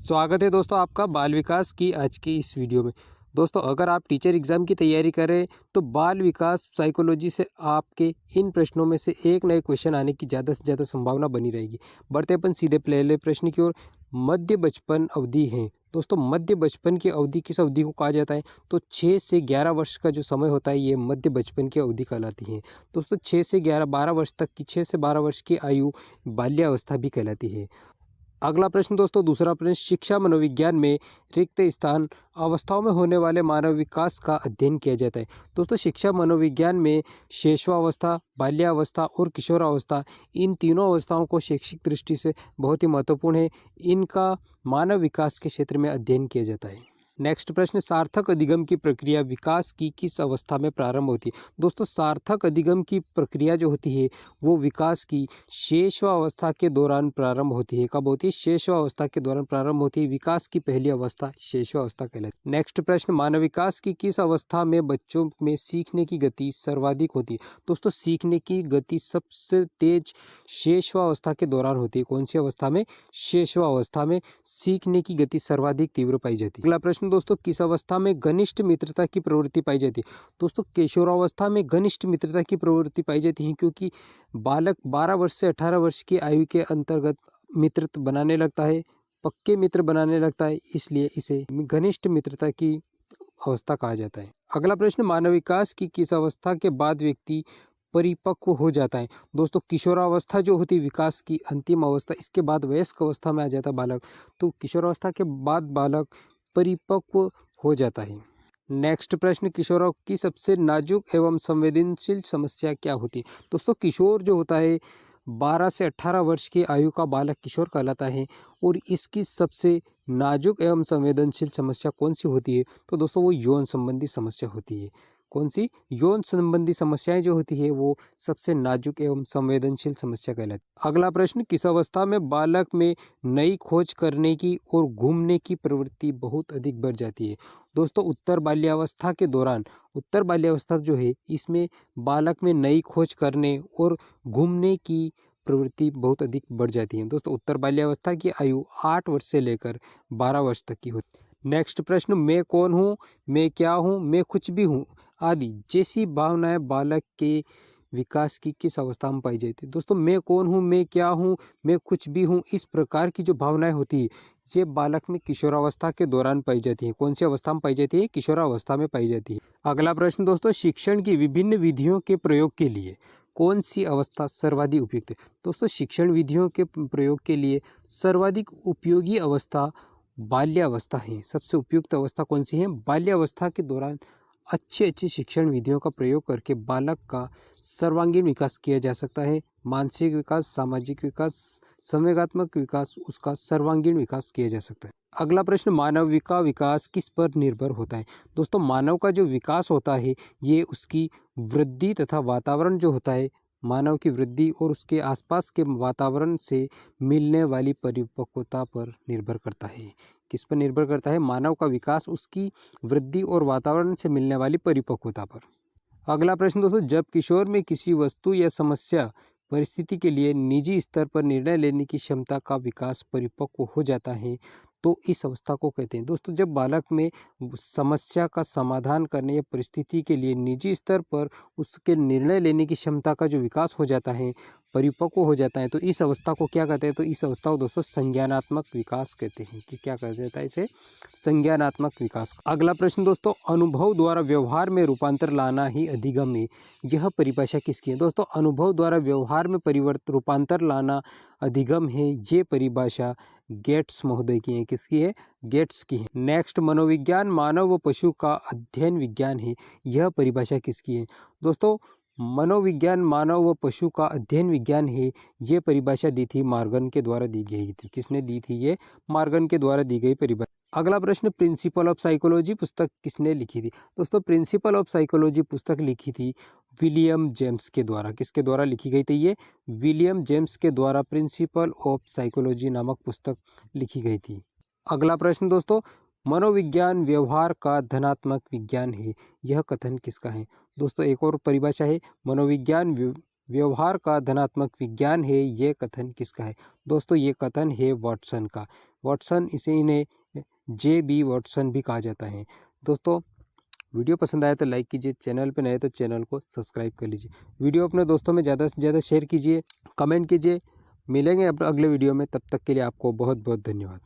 स्वागत है दोस्तों आपका बाल विकास की आज की इस वीडियो में। दोस्तों अगर आप टीचर एग्ज़ाम की तैयारी कर रहे हैं तो बाल विकास साइकोलॉजी से आपके इन प्रश्नों में से एक नए क्वेश्चन आने की ज़्यादा से ज़्यादा संभावना बनी रहेगी। बढ़ते अपन सीधे पहले प्रश्न की ओर। मध्य बचपन अवधि है दोस्तों, मध्य बचपन की अवधि किस अवधि को कहा जाता है? तो 6 से 11 वर्ष का जो समय होता है ये मध्य बचपन की अवधि कहलाती है। दोस्तों 6 से 11 12 वर्ष तक की 6 से 12 वर्ष की आयु बाल्यावस्था भी कहलाती है। अगला प्रश्न दोस्तों, दूसरा प्रश्न, शिक्षा मनोविज्ञान में रिक्त स्थान अवस्थाओं में होने वाले मानव विकास का अध्ययन किया जाता है। दोस्तों शिक्षा मनोविज्ञान में शैशवावस्था, बाल्यावस्था और किशोरावस्था, इन तीनों अवस्थाओं को शैक्षिक दृष्टि से बहुत ही महत्वपूर्ण है। इनका मानव विकास के क्षेत्र में अध्ययन किया जाता है। नेक्स्ट प्रश्न, सार्थक अधिगम की प्रक्रिया विकास की किस अवस्था में प्रारंभ होती है? दोस्तों सार्थक अधिगम की प्रक्रिया जो होती है वो विकास की शैशवावस्था के दौरान प्रारंभ होती है। कब होती है? शैशवावस्था के दौरान प्रारंभ होती है। विकास की पहली अवस्था शैशवावस्था कहलाती है। नेक्स्ट प्रश्न, मानव विकास की किस अवस्था में बच्चों में सीखने की गति सर्वाधिक होती है? दोस्तों सीखने की गति सबसे तेज शैशवावस्था के दौरान होती है। कौन सी अवस्था में? शैशवावस्था में सीखने की गति सर्वाधिक तीव्र पाई जाती है। अगला प्रश्न दोस्तों, किस अवस्था में घनिष्ठ मित्रता की प्रवृत्ति पाई जाती है? दोस्तों किशोरावस्था में घनिष्ठ मित्रता की प्रवृत्ति पाई जाती है, क्योंकि बालक 12 वर्ष से 18 वर्ष की आयु के अंतर्गत मित्र बनाने लगता है, पक्के मित्र बनाने लगता है, इसलिए इसे घनिष्ठ मित्रता की अवस्था कहा जाता है। अगला प्रश्न, मानव विकास की किस अवस्था के बाद व्यक्ति परिपक्व हो जाता है? दोस्तों किशोरावस्था जो होती है विकास की अंतिम अवस्था, इसके बाद वयस्क अवस्था में आ जाता है बालक, तो किशोरावस्था के बाद बालक परिपक्व हो जाता है। नेक्स्ट प्रश्न, किशोरों की सबसे नाजुक एवं संवेदनशील समस्या क्या होती है? दोस्तों किशोर जो होता है 12 से 18 वर्ष की आयु का बालक किशोर कहलाता है, और इसकी सबसे नाजुक एवं संवेदनशील समस्या कौन सी होती है? तो दोस्तों वो यौन संबंधी समस्या होती है। कौन सी? यौन संबंधी समस्याएं जो होती है वो सबसे नाजुक एवं संवेदनशील समस्या कहलाती है। अगला प्रश्न, किस अवस्था में बालक में नई खोज करने की और घूमने की प्रवृत्ति बहुत अधिक बढ़ जाती है? दोस्तों उत्तर बाल्यावस्था के दौरान, उत्तर बाल्यावस्था जो है इसमें बालक में नई खोज करने और घूमने की प्रवृत्ति बहुत अधिक बढ़ जाती है। दोस्तों उत्तर बाल्यावस्था की आयु 8 वर्ष से लेकर 12 वर्ष तक की होती है। नेक्स्ट प्रश्न, मैं कौन हूँ, मैं क्या हूँ, मैं कुछ भी हूँ आदि जैसी भावनाएं बालक के विकास की किस अवस्था में पाई जाती है? दोस्तों मैं कौन हूँ, मैं क्या हूँ, मैं कुछ भी हूँ, इस प्रकार की जो भावनाएं होती है ये बालक में किशोरावस्था के दौरान पाई जाती है। कौन सी अवस्था में पाई जाती है? किशोरावस्था में पाई जाती है। अगला प्रश्न दोस्तों, शिक्षण की विभिन्न विधियों के प्रयोग के लिए कौन सी अवस्था सर्वाधिक उपयुक्त है? दोस्तों शिक्षण विधियों के प्रयोग के लिए सर्वाधिक उपयोगी अवस्था बाल्यावस्था है। सबसे उपयुक्त अवस्था कौन सी है? बाल्यावस्था के दौरान अच्छी शिक्षण विधियों का प्रयोग करके बालक का सर्वांगीण विकास किया जा सकता है। मानसिक विकास, सामाजिक विकास, संवेगात्मक विकास, उसका सर्वांगीण विकास किया जा सकता है। अगला प्रश्न, मानव का विकास किस पर निर्भर होता है? दोस्तों मानव का जो विकास होता है ये उसकी वृद्धि तथा वातावरण जो होता है, मानव की वृद्धि और उसके आसपास के वातावरण से मिलने वाली परिपक्वता पर निर्भर करता है। किस पर निर्भर करता है? मानव का विकास उसकी वृद्धि और वातावरण से मिलने वाली परिपक्वता पर। अगला प्रश्न दोस्तों, जब किशोर में किसी वस्तु या समस्या परिस्थिति के लिए निजी स्तर पर निर्णय लेने की क्षमता का विकास परिपक्व हो जाता है तो इस अवस्था को कहते हैं। दोस्तों जब बालक में समस्या का समाधान करने या परिस्थिति के लिए निजी स्तर पर उसके निर्णय लेने की क्षमता का जो विकास हो जाता है, परिपक्व हो जाता है, तो इस अवस्था को क्या कहते हैं? तो इस अवस्था को दोस्तों संज्ञानात्मक विकास कहते हैं। कि क्या कहा जाता है इसे? संज्ञानात्मक विकास। अगला प्रश्न दोस्तों, अनुभव द्वारा व्यवहार में रूपांतर लाना ही अधिगम है, यह परिभाषा किसकी है? दोस्तों अनुभव द्वारा व्यवहार में रूपांतर लाना अधिगम है, ये परिभाषा गेट्स महोदय की है। किसकी है? गेट्स की है। नेक्स्ट, मनोविज्ञान मानव व पशु का अध्ययन विज्ञान है, यह परिभाषा किसकी है? दोस्तों मनोविज्ञान मानव व पशु का अध्ययन विज्ञान है, ये परिभाषा दी थी मार्गन के द्वारा दी गई थी। किसने दी थी? ये मार्गन के द्वारा दी गई परिभाषा। अगला प्रश्न, प्रिंसिपल ऑफ साइकोलॉजी पुस्तक किसने लिखी थी? दोस्तों प्रिंसिपल ऑफ साइकोलॉजी पुस्तक लिखी थी विलियम जेम्स के द्वारा। किसके द्वारा लिखी गई थी? ये विलियम जेम्स के द्वारा प्रिंसिपल ऑफ साइकोलॉजी नामक पुस्तक लिखी गई थी। अगला प्रश्न दोस्तों, मनोविज्ञान व्यवहार का धनात्मक विज्ञान है, यह कथन किसका है? दोस्तों एक और परिभाषा है, मनोविज्ञान व्यवहार का धनात्मक विज्ञान है, ये कथन किसका है? दोस्तों ये कथन है वाटसन का। वाटसन इन्हें J.B. वाटसन भी कहा जाता है। दोस्तों वीडियो पसंद आया तो लाइक कीजिए, चैनल पर नए तो चैनल को सब्सक्राइब कर लीजिए, वीडियो अपने दोस्तों में ज़्यादा से ज़्यादा शेयर कीजिए, कमेंट कीजिए। मिलेंगे अब अगले वीडियो में, तब तक के लिए आपको बहुत बहुत धन्यवाद।